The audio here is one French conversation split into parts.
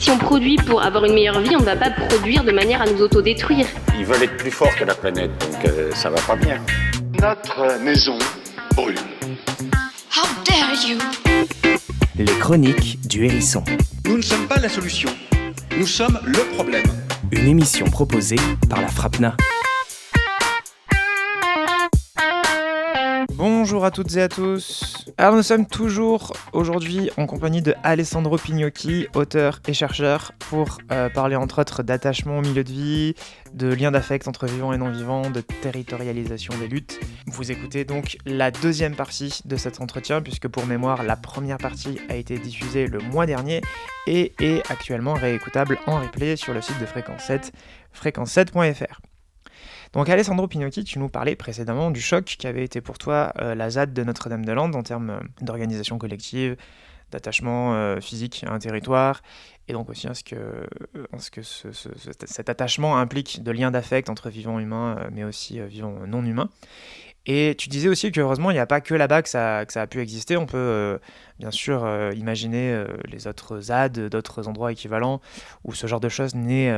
Si on produit pour avoir une meilleure vie, on ne va pas produire de manière à nous autodétruire. Ils veulent être plus forts que la planète, donc ça va pas bien. Notre maison brûle. How dare you! Les chroniques du Hérisson. Nous ne sommes pas la solution, nous sommes le problème. Une émission proposée par la Frapna. Bonjour à toutes et à tous. Alors nous sommes toujours aujourd'hui en compagnie de Alessandro Pignocchi, auteur et chercheur, pour parler entre autres d'attachement au milieu de vie, de liens d'affect entre vivants et non-vivants, de territorialisation des luttes. Vous écoutez donc la deuxième partie de cet entretien, puisque pour mémoire, la première partie a été diffusée le mois dernier et est actuellement réécoutable en replay sur le site de Fréquence 7, fréquence7.fr. Donc Alessandro Pignocchi, tu nous parlais précédemment du choc qui avait été pour toi la ZAD de Notre-Dame-des-Landes en termes d'organisation collective, d'attachement physique à un territoire, et donc aussi ce que cet attachement implique de liens d'affect entre vivants humains, mais aussi vivants non humains. Et tu disais aussi qu'heureusement, il n'y a pas que là-bas que ça a pu exister. On peut bien sûr imaginer les autres ZAD, d'autres endroits équivalents, où ce genre de choses naît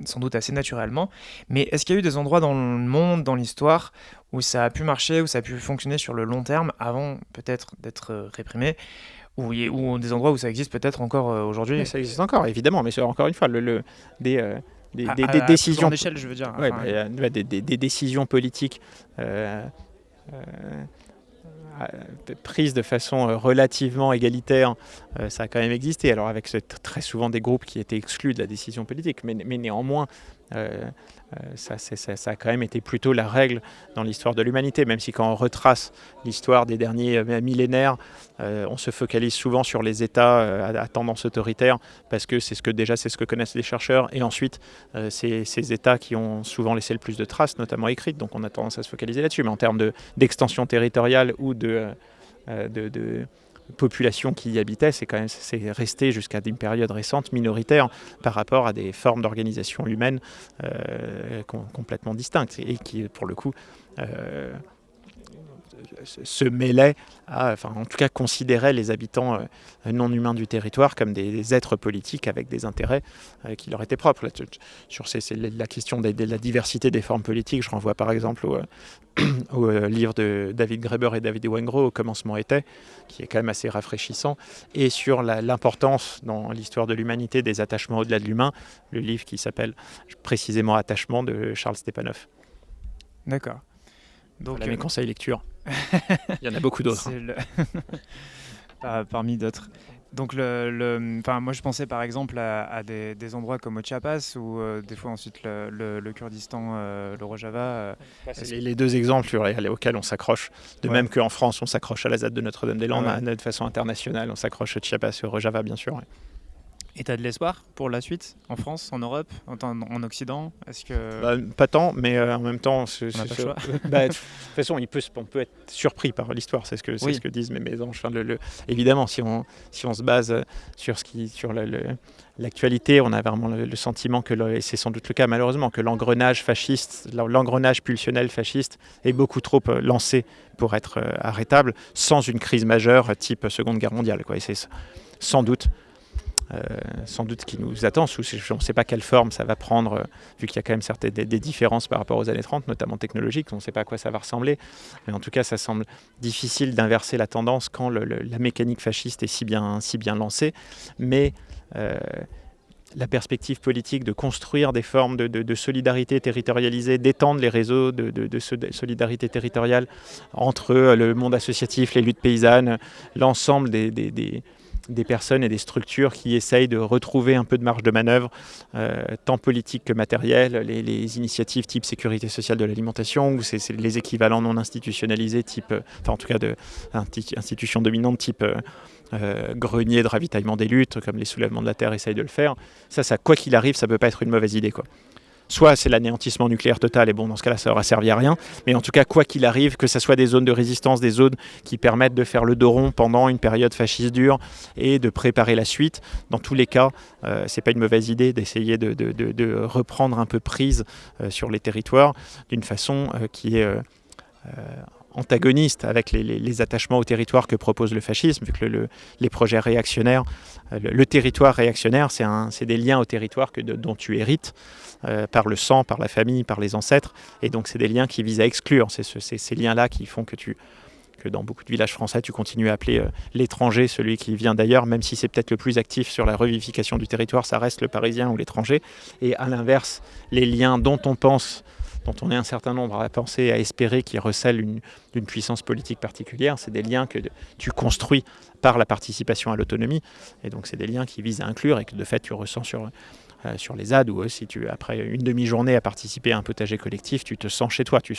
sans doute assez naturellement. Mais est-ce qu'il y a eu des endroits dans le monde, dans l'histoire, où ça a pu marcher, où ça a pu fonctionner sur le long terme, avant peut-être d'être réprimé, ou des endroits où ça existe peut-être encore aujourd'hui? Mais ça existe encore, évidemment, mais c'est encore une fois, des décisions... À échelle, je veux dire. Ouais, des décisions politiques prises de façon relativement égalitaire, ça a quand même existé. Alors avec très souvent des groupes qui étaient exclus de la décision politique, mais néanmoins, ça a quand même été plutôt la règle dans l'histoire de l'humanité, même si quand on retrace l'histoire des derniers millénaires, on se focalise souvent sur les États à tendance autoritaire, parce que c'est ce que connaissent les chercheurs, et ensuite ces États qui ont souvent laissé le plus de traces, notamment écrites, donc on a tendance à se focaliser là-dessus. Mais en termes d'extension territoriale ou de population qui y habitait, c'est resté jusqu'à une période récente minoritaire par rapport à des formes d'organisation humaine complètement distinctes, et qui, pour le coup, se mêlaient en tout cas considéraient les habitants non humains du territoire comme des êtres politiques avec des intérêts qui leur étaient propres. Sur la question de la diversité des formes politiques, je renvoie par exemple au livre de David Graeber et David Wengrow, Au commencement était, qui est quand même assez rafraîchissant, et sur l'importance dans l'histoire de l'humanité des attachements au-delà de l'humain, le livre qui s'appelle précisément Attachement de Charles Stepanov. D'accord. Donc, voilà mes conseils lecture. Il y en a beaucoup d'autres. Parmi d'autres. Donc, moi, je pensais par exemple à des endroits comme au Chiapas, ou des fois ensuite le Kurdistan, le Rojava. C'est les deux exemples auxquels on s'accroche. Même qu'en France, on s'accroche à la ZAD de Notre-Dame-des-Landes, de façon internationale, on s'accroche au Chiapas et au Rojava, bien sûr. Ouais. Et tu as de l'espoir pour la suite, en France, en Europe, en Occident? Est-ce que... Pas tant, mais en même temps, on n'a pas le choix. De toute façon, on peut être surpris par l'histoire, c'est ce que disent mes anges. Évidemment, si on se base sur l'actualité, on a vraiment le sentiment et c'est sans doute le cas malheureusement, que l'engrenage pulsionnel fasciste est beaucoup trop lancé pour être arrêtable, sans une crise majeure type Seconde Guerre mondiale, quoi. Et c'est sans doute ce qui nous attend. On ne sait pas quelle forme ça va prendre, vu qu'il y a quand même des différences par rapport aux années 30, notamment technologiques. On ne sait pas à quoi ça va ressembler. Mais en tout cas, ça semble difficile d'inverser la tendance quand la mécanique fasciste est si bien lancée. Mais la perspective politique de construire des formes de solidarité territorialisée, d'étendre les réseaux de solidarité territoriale entre le monde associatif, les luttes paysannes, l'ensemble des personnes et des structures qui essayent de retrouver un peu de marge de manœuvre, tant politique que matérielle, les initiatives type sécurité sociale de l'alimentation, ou c'est les équivalents non institutionnalisés en tout cas institutions dominantes type grenier de ravitaillement des luttes, comme les soulèvements de la terre essayent de le faire. Ça, quoi qu'il arrive, ça ne peut pas être une mauvaise idée, quoi. Soit c'est l'anéantissement nucléaire total, et dans ce cas-là, ça aura servi à rien. Mais en tout cas, quoi qu'il arrive, que ce soit des zones de résistance, des zones qui permettent de faire le dos rond pendant une période fasciste dure et de préparer la suite, dans tous les cas, c'est pas une mauvaise idée d'essayer de reprendre un peu prise sur les territoires d'une façon qui est antagoniste avec les attachements au territoire que propose le fascisme, vu que les projets réactionnaires, le territoire réactionnaire, c'est des liens au territoire dont tu hérites par le sang, par la famille, par les ancêtres, et donc c'est des liens qui visent à exclure. C'est ces liens-là qui font que dans beaucoup de villages français, tu continues à appeler l'étranger celui qui vient d'ailleurs, même si c'est peut-être le plus actif sur la revivification du territoire, ça reste le Parisien ou l'étranger. Et à l'inverse, les liens dont on est un certain nombre à penser et à espérer qui recèlent d'une puissance politique particulière, c'est des liens que tu construis par la participation à l'autonomie. Et donc c'est des liens qui visent à inclure et que de fait tu ressens sur les ZAD, ou si après une demi-journée à participer à un potager collectif, tu te sens chez toi, tu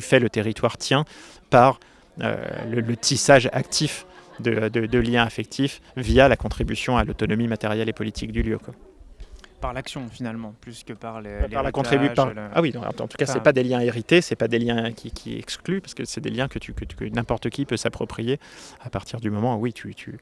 fais le territoire tien par le tissage actif de liens affectifs via la contribution à l'autonomie matérielle et politique du lieu, quoi. Par l'action finalement, plus que par Par la contribution. Ah oui, en tout cas, c'est pas des liens hérités, c'est pas des liens qui excluent, parce que c'est des liens que n'importe qui peut s'approprier à partir du moment où oui, tu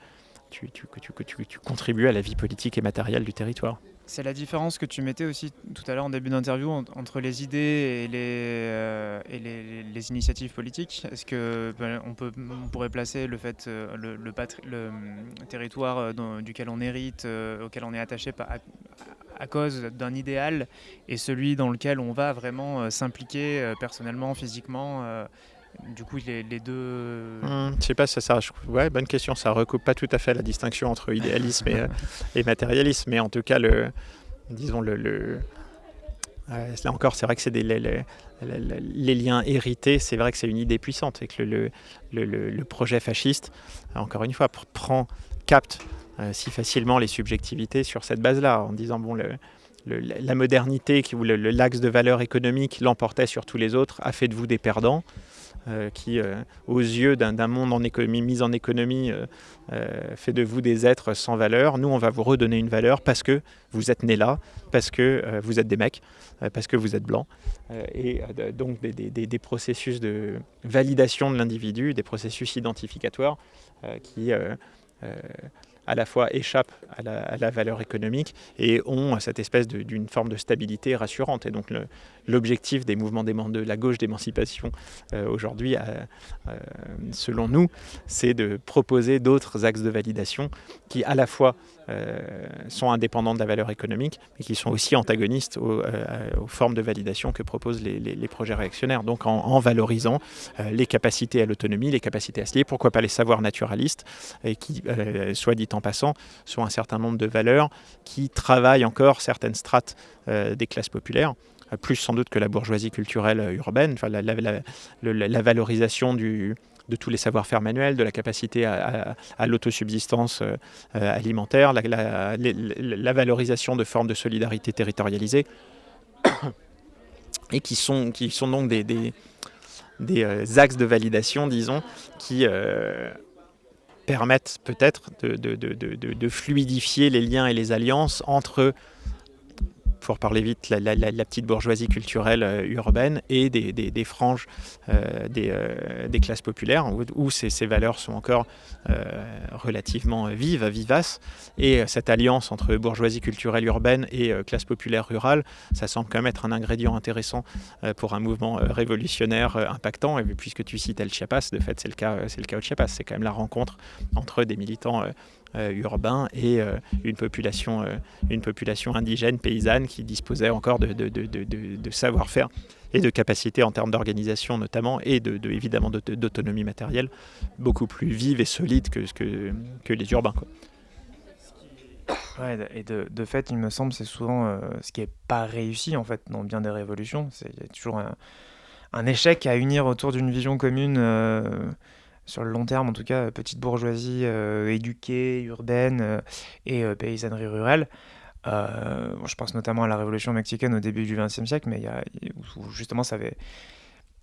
contribues à la vie politique et matérielle du territoire. C'est la différence que tu mettais aussi tout à l'heure en début d'interview entre les idées et les initiatives politiques. Est-ce que on pourrait placer le fait le territoire duquel on hérite, auquel on est attaché à cause d'un idéal, et celui dans lequel on va vraiment s'impliquer personnellement, physiquement, du coup les deux... Je sais pas, ouais, bonne question, ça recoupe pas tout à fait la distinction entre idéalisme et matérialisme, mais en tout cas, là encore, c'est vrai que c'est les liens hérités, c'est vrai que c'est une idée puissante, et que le projet fasciste, encore une fois, capte si facilement les subjectivités sur cette base-là, en disant la modernité où l'axe de valeur économique l'emportait sur tous les autres a fait de vous des perdants, qui, aux yeux d'un monde mis en économie, fait de vous des êtres sans valeur. Nous, on va vous redonner une valeur parce que vous êtes nés là, parce que vous êtes des mecs, parce que vous êtes blancs. Donc des processus de validation de l'individu, des processus identificatoires qui... à la fois échappent à la valeur économique et ont cette espèce d'une forme de stabilité rassurante. Et donc l'objectif des mouvements de la gauche d'émancipation aujourd'hui, selon nous, c'est de proposer d'autres axes de validation qui à la fois sont indépendants de la valeur économique, mais qui sont aussi antagonistes aux formes de validation que proposent les projets réactionnaires. Donc en valorisant les capacités à l'autonomie, les capacités à se lier, pourquoi pas les savoirs naturalistes, et qui, soit dit en passant, sont un certain nombre de valeurs qui travaillent encore certaines strates des classes populaires, plus sans doute que la bourgeoisie culturelle urbaine, enfin, la valorisation de tous les savoir-faire manuels, de la capacité à l'autosubsistance alimentaire, la valorisation de formes de solidarité territorialisée, et qui sont donc des axes de validation, disons, qui permettent peut-être de fluidifier les liens et les alliances entre, pour parler vite, la petite bourgeoisie culturelle urbaine et des franges des classes populaires, où ces valeurs sont encore relativement vivaces. Et cette alliance entre bourgeoisie culturelle urbaine et classe populaire rurale, ça semble quand même être un ingrédient intéressant pour un mouvement révolutionnaire impactant. Et puisque tu cites El Chiapas, de fait, c'est le cas au Chiapas. C'est quand même la rencontre entre des militants urbain et une population indigène, paysanne, qui disposait encore de savoir-faire et de capacités en termes d'organisation notamment, et évidemment d'autonomie matérielle beaucoup plus vive et solide que les urbains, quoi. Ouais, et de fait, il me semble, c'est souvent ce qui n'est pas réussi en fait dans bien des révolutions. Il y a toujours un échec à unir autour d'une vision commune. Sur le long terme, en tout cas, petite bourgeoisie éduquée, urbaine et paysannerie rurale. Je pense notamment à la révolution mexicaine au début du XXe siècle, mais où justement, ça avait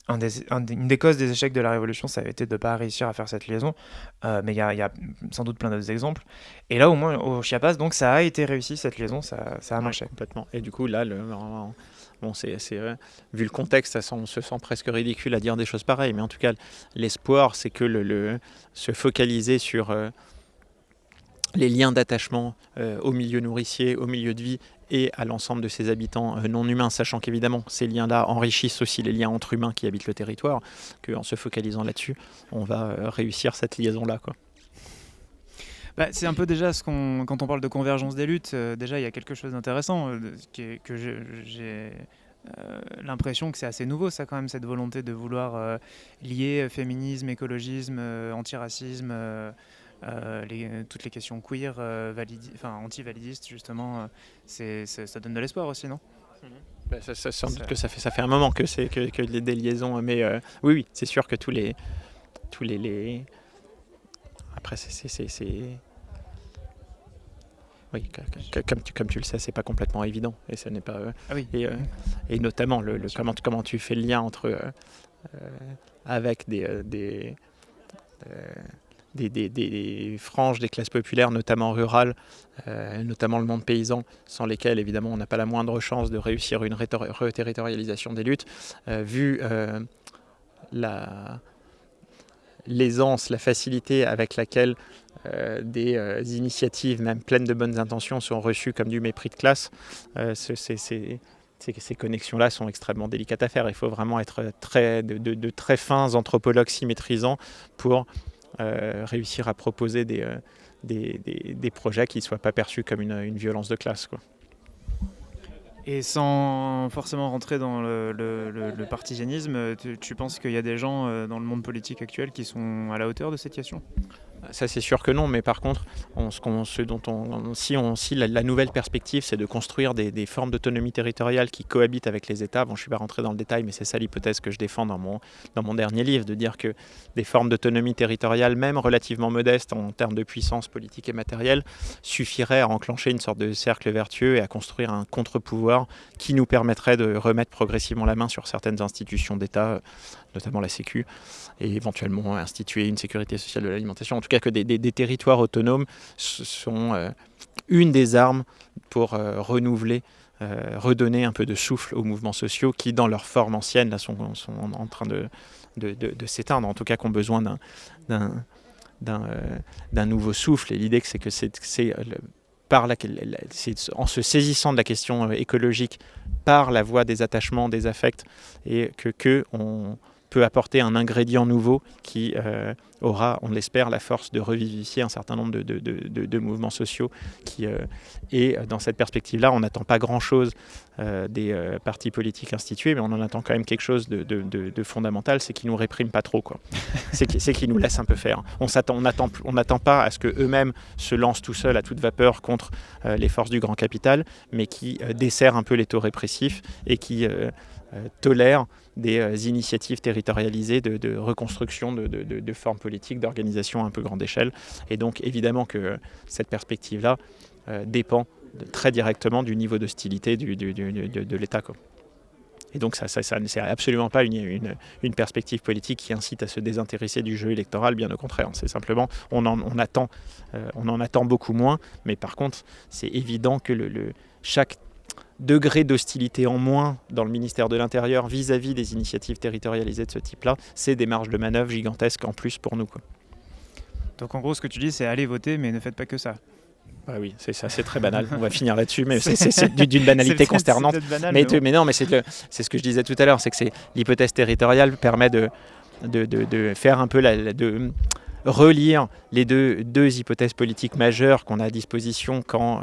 une des causes des échecs de la révolution, ça avait été de ne pas réussir à faire cette liaison. Mais il y a sans doute plein d'autres exemples. Et là, au moins, au Chiapas, donc, ça a été réussi, cette liaison, ça a marché. Complètement. Et du coup, là, bon, vu le contexte, on se sent presque ridicule à dire des choses pareilles, mais en tout cas, l'espoir, c'est que se focaliser sur les liens d'attachement au milieu nourricier, au milieu de vie et à l'ensemble de ses habitants non humains, sachant qu'évidemment ces liens-là enrichissent aussi les liens entre humains qui habitent le territoire, qu'en se focalisant là-dessus, on va réussir cette liaison-là, quoi. C'est un peu déjà quand on parle de convergence des luttes, déjà il y a quelque chose d'intéressant que j'ai l'impression que c'est assez nouveau, ça quand même, cette volonté de vouloir lier féminisme, écologisme, antiracisme, toutes les questions queer, anti-validistes justement, ça donne de l'espoir aussi, non ? Sans doute que ça fait un moment que des liaisons, mais oui, c'est sûr que tous les après oui, comme tu le sais, c'est pas complètement évident et ce n'est pas et notamment comment tu fais le lien entre avec des franges des classes populaires, notamment rurales, notamment le monde paysan, sans lesquels évidemment on n'a pas la moindre chance de réussir une reterritorialisation des luttes, vu l'aisance, la facilité avec laquelle des initiatives, même pleines de bonnes intentions, sont reçues comme du mépris de classe. Ces connexions-là sont extrêmement délicates à faire. Il faut vraiment être de très fins anthropologues symétrisants pour réussir à proposer des projets qui ne soient pas perçus comme une violence de classe, quoi. Et sans forcément rentrer dans le partisanisme, tu penses qu'il y a des gens dans le monde politique actuel qui sont à la hauteur de cette question ? Ça, c'est sûr que non, mais par contre, si la nouvelle perspective, c'est de construire des formes d'autonomie territoriale qui cohabitent avec les États. Bon, je ne suis pas rentré dans le détail, mais c'est ça l'hypothèse que je défends dans mon dernier livre, de dire que des formes d'autonomie territoriale, même relativement modestes en termes de puissance politique et matérielle, suffiraient à enclencher une sorte de cercle vertueux et à construire un contre-pouvoir qui nous permettrait de remettre progressivement la main sur certaines institutions d'État, notamment la Sécu, et éventuellement instituer une sécurité sociale de l'alimentation. En tout cas, que des territoires autonomes sont une des armes pour renouveler, redonner un peu de souffle aux mouvements sociaux qui, dans leur forme ancienne, là, sont en train de s'éteindre, en tout cas, qui ont besoin d'un nouveau souffle. Et l'idée, c'est que c'est en se saisissant de la question écologique par la voie des attachements, des affects, et qu'on peut apporter un ingrédient nouveau qui aura, on l'espère, la force de revivifier un certain nombre de mouvements sociaux. Et dans cette perspective-là, on n'attend pas grand-chose des partis politiques institués, mais on en attend quand même quelque chose de fondamental, c'est qu'ils ne nous répriment pas trop, quoi. C'est qu'ils nous laissent un peu faire. On n'attend pas à ce qu'eux-mêmes se lancent tout seuls à toute vapeur contre les forces du grand capital, mais qui desserrent un peu les taux répressifs et qui tolèrent des initiatives territorialisées de reconstruction de formes politiques, d'organisation à un peu grande échelle. Et donc évidemment que cette perspective-là dépend très directement du niveau d'hostilité de l'État, quoi. Et donc ça c'est absolument pas une perspective politique qui incite à se désintéresser du jeu électoral, bien au contraire. C'est simplement, on en attend beaucoup moins, mais par contre c'est évident que chaque degré d'hostilité en moins dans le ministère de l'Intérieur vis-à-vis des initiatives territorialisées de ce type-là, c'est des marges de manœuvre gigantesques en plus pour nous, quoi. Donc en gros, ce que tu dis, c'est allez voter, mais ne faites pas que ça. Ah oui, c'est ça, c'est très banal. On va finir là-dessus, mais c'est d'une banalité consternante. Banal, mais c'est ce que je disais tout à l'heure, c'est que l'hypothèse territoriale permet de faire un peu de relire les deux hypothèses politiques majeures qu'on a à disposition quand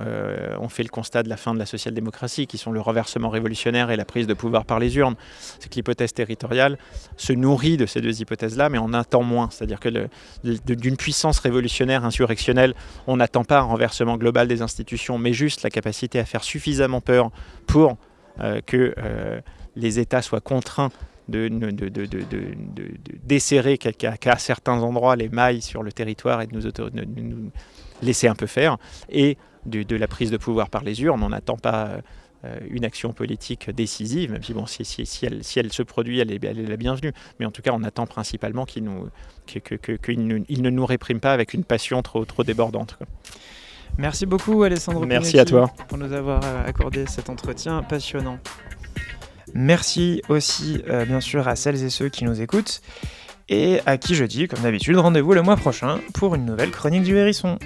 on fait le constat de la fin de la social-démocratie, qui sont le renversement révolutionnaire et la prise de pouvoir par les urnes. C'est que l'hypothèse territoriale se nourrit de ces deux hypothèses-là, mais on attend moins. C'est-à-dire que d'une puissance révolutionnaire insurrectionnelle, on n'attend pas un renversement global des institutions, mais juste la capacité à faire suffisamment peur pour que les États soient contraints de desserrer qu'à certains endroits les mailles sur le territoire et de nous laisser un peu faire, et de la prise de pouvoir par les urnes. On n'attend pas une action politique décisive, même si, bon, si elle se produit, elle est la bienvenue. Mais en tout cas, on attend principalement qu'il ne nous réprime pas avec une passion trop débordante, quoi. Merci beaucoup Alessandro Pinocchi. Merci à toi. Pour nous avoir accordé cet entretien passionnant. Merci aussi bien sûr à celles et ceux qui nous écoutent et à qui je dis, comme d'habitude, rendez-vous le mois prochain pour une nouvelle chronique du Hérisson.